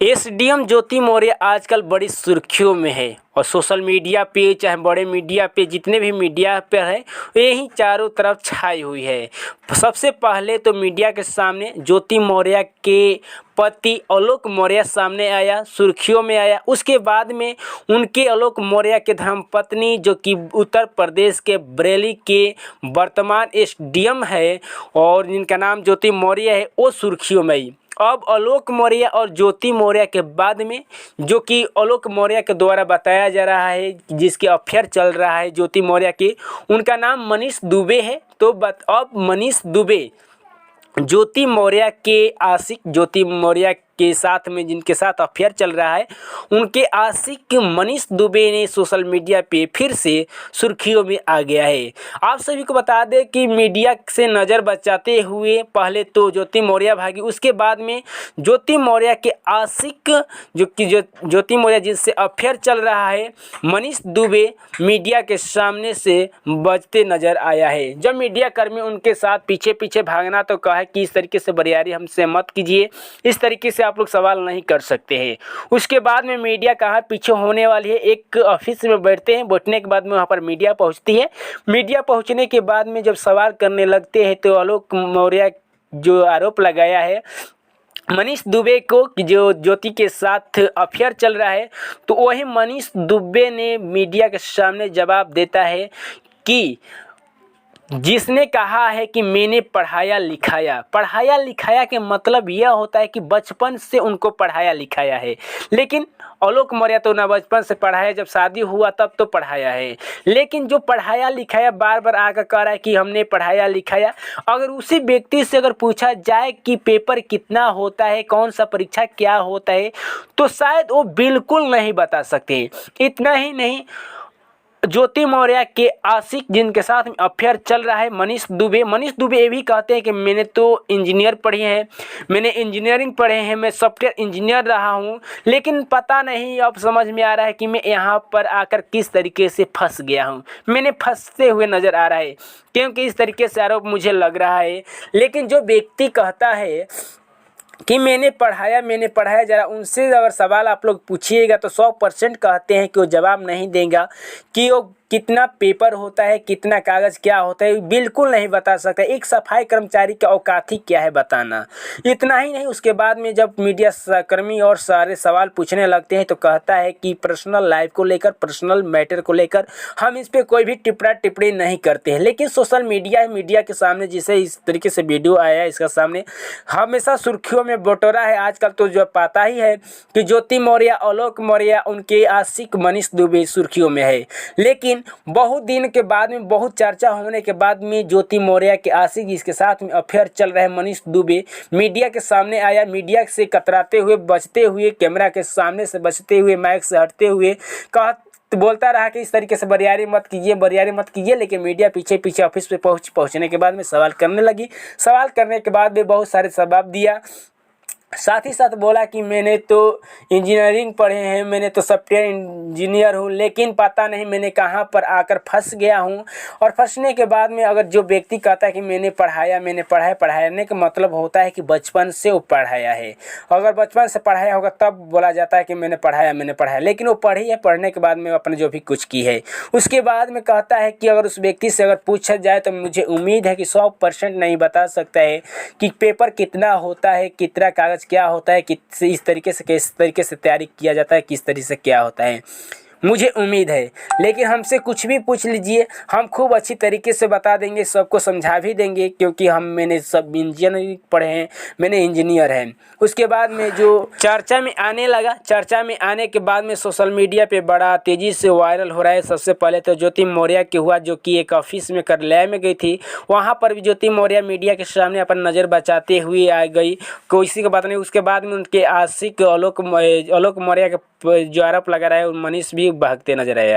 SDM ज्योति मौर्य आजकल बड़ी सुर्खियों में है और सोशल मीडिया पे चाहे बड़े मीडिया पे जितने भी मीडिया पे है यही चारों तरफ छाई हुई है। सबसे पहले तो मीडिया के सामने ज्योति मौर्य के पति आलोक मौर्य सामने आया, सुर्खियों में आया। उसके बाद में उनके आलोक मौर्य के धर्मपत्नी जो कि उत्तर प्रदेश के बरेली के वर्तमान एसडीएम है और जिनका नाम ज्योति मौर्य है वो सुर्खियों में आई। अब आलोक मौर्य और ज्योति मौर्य के बाद में जो कि आलोक मौर्य के द्वारा बताया जा रहा है जिसके अफेयर चल रहा है ज्योति मौर्य के, उनका नाम मनीष दुबे है। तो अब मनीष दुबे ज्योति मौर्य के आशिक, ज्योति मौर्य के साथ में जिनके साथ अफेयर चल रहा है उनके आशिक मनीष दुबे ने सोशल मीडिया पे फिर से सुर्खियों में आ गया है। आप सभी को बता दें कि मीडिया से नज़र बचाते हुए पहले तो ज्योति मौर्य भागी, उसके बाद में ज्योति मौर्य के आशिक ज्योति मौर्य जिनसे अफेयर चल रहा है मनीष दुबे मीडिया के सामने से बचते नजर आया है। जब मीडिया कर्मी उनके साथ पीछे पीछे भागना तो कहा कि इस तरीके से बरियारी हमसे मत कीजिए, इस तरीके से आप लोग सवाल नहीं कर सकते हैं। उसके बाद में मीडिया कहाँ पीछे होने वाली है, एक ऑफिस में बैठते हैं, बैठने के बाद में वहाँ पर मीडिया पहुँचती है। मीडिया पहुँचने के बाद में जब सवाल करने लगते हैं तो आलोक मौर्य जो आरोप लगाया है मनीष दुबे को कि जो ज्योति के साथ अफेयर चल रहा है, तो वही मनीष दुबे ने मीडिया के सामने जवाब देता है कि जिसने कहा है कि मैंने पढ़ाया लिखाया के मतलब यह होता है कि बचपन से उनको पढ़ाया लिखाया है। लेकिन आलोक मौर्य तो ना बचपन से पढ़ाया, जब शादी हुआ तब तो पढ़ाया है। लेकिन जो पढ़ाया लिखाया बार बार आकर कह रहा है कि हमने पढ़ाया लिखाया, अगर उसी व्यक्ति से अगर पूछा जाए कि पेपर कितना होता है, कौन सा परीक्षा क्या होता है, तो शायद वो बिल्कुल नहीं बता सकते। इतना ही नहीं, ज्योति मौर्य के आशिक जिनके साथ अफेयर चल रहा है मनीष दुबे ये भी कहते हैं कि मैंने तो इंजीनियर पढ़े हैं, मैंने इंजीनियरिंग पढ़े हैं, मैं सॉफ्टवेयर इंजीनियर रहा हूं, लेकिन पता नहीं अब समझ में आ रहा है कि मैं यहां पर आकर किस तरीके से फंस गया हूं। मैंने फंसते हुए नज़र आ रहा है क्योंकि इस तरीके से आरोप मुझे लग रहा है। लेकिन जो व्यक्ति कहता है कि मैंने पढ़ाया, ज़रा उनसे अगर सवाल आप लोग पूछिएगा तो 100% कहते हैं कि वो जवाब नहीं देगा कि वो कितना पेपर होता है, कितना कागज़ क्या होता है, बिल्कुल नहीं बता सकता। एक सफाई कर्मचारी का औकात ही क्या है बताना। इतना ही नहीं, उसके बाद में जब मीडिया कर्मी और सारे सवाल पूछने लगते हैं तो कहता है कि पर्सनल लाइफ को लेकर, पर्सनल मैटर को लेकर हम इस पर कोई भी टिप्पणी नहीं करते हैं। लेकिन सोशल मीडिया के सामने जिसे इस तरीके से वीडियो आया है, इसका सामने हमेशा सुर्खियों में बटोरा है। आजकल तो जो पता ही है कि ज्योति मौर्य, आलोक मौर्य, उनके आशिक मनीष दुबे सुर्खियों में है। लेकिन बहुत दिन के बाद में, बहुत चर्चा होने के बाद में ज्योति मौर्य के आशिक जिसके साथ में अफेयर चल रहा है मनीष दुबे मीडिया के सामने आया। मीडिया से कतराते हुए, बचते हुए, कैमरा के सामने से बचते हुए, माइक से हटते हुए बोलता रहा कि इस तरीके से बरियारी मत कीजिए। लेकिन मीडिया पीछे पीछे ऑफिस पे पहुंचने के बाद में सवाल करने लगी। सवाल करने के बाद में बहुत सारे जवाब दिया। साथ ही साथ बोला कि मैंने तो इंजीनियरिंग पढ़े हैं, मैंने तो सॉफ्टवेयर इंजीनियर हूँ, लेकिन पता नहीं मैंने कहाँ पर आकर फंस गया हूँ। और फंसने के बाद में अगर जो व्यक्ति कहता है कि मैंने पढ़ाने का मतलब होता है कि बचपन से वो पढ़ाया है। अगर बचपन से पढ़ाया होगा तब बोला जाता है कि मैंने पढ़ाया। लेकिन वो पढ़ी है, पढ़ने के बाद में अपने जो भी कुछ की है। उसके बाद में कहता है कि अगर उस व्यक्ति से अगर पूछा जाए तो मुझे उम्मीद है कि 100% नहीं बता सकता है कि पेपर कितना होता है, कितना कागज क्या होता है, किस तरीके से तैयारी किया जाता है, किस तरीके से क्या होता है, मुझे उम्मीद है। लेकिन हमसे कुछ भी पूछ लीजिए, हम खूब अच्छी तरीके से बता देंगे, सबको समझा भी देंगे, क्योंकि मैंने सब इंजीनियरिंग पढ़े हैं, मैंने इंजीनियर हैं। उसके बाद में जो चर्चा में आने के बाद में सोशल मीडिया पे बड़ा तेज़ी से वायरल हो रहा है। सबसे पहले तो ज्योति मौर्य के हुआ, जो कि एक ऑफिस में कार्यालय में गई थी, वहाँ पर भी ज्योति मौर्य मीडिया के सामने अपन नज़र बचाते हुए आ गई, किसी को बात नहीं। उसके बाद में उनके आशिक आलोक मौर्य के जो आरोप लगा रहा है मनीष भी भागते नजर आया।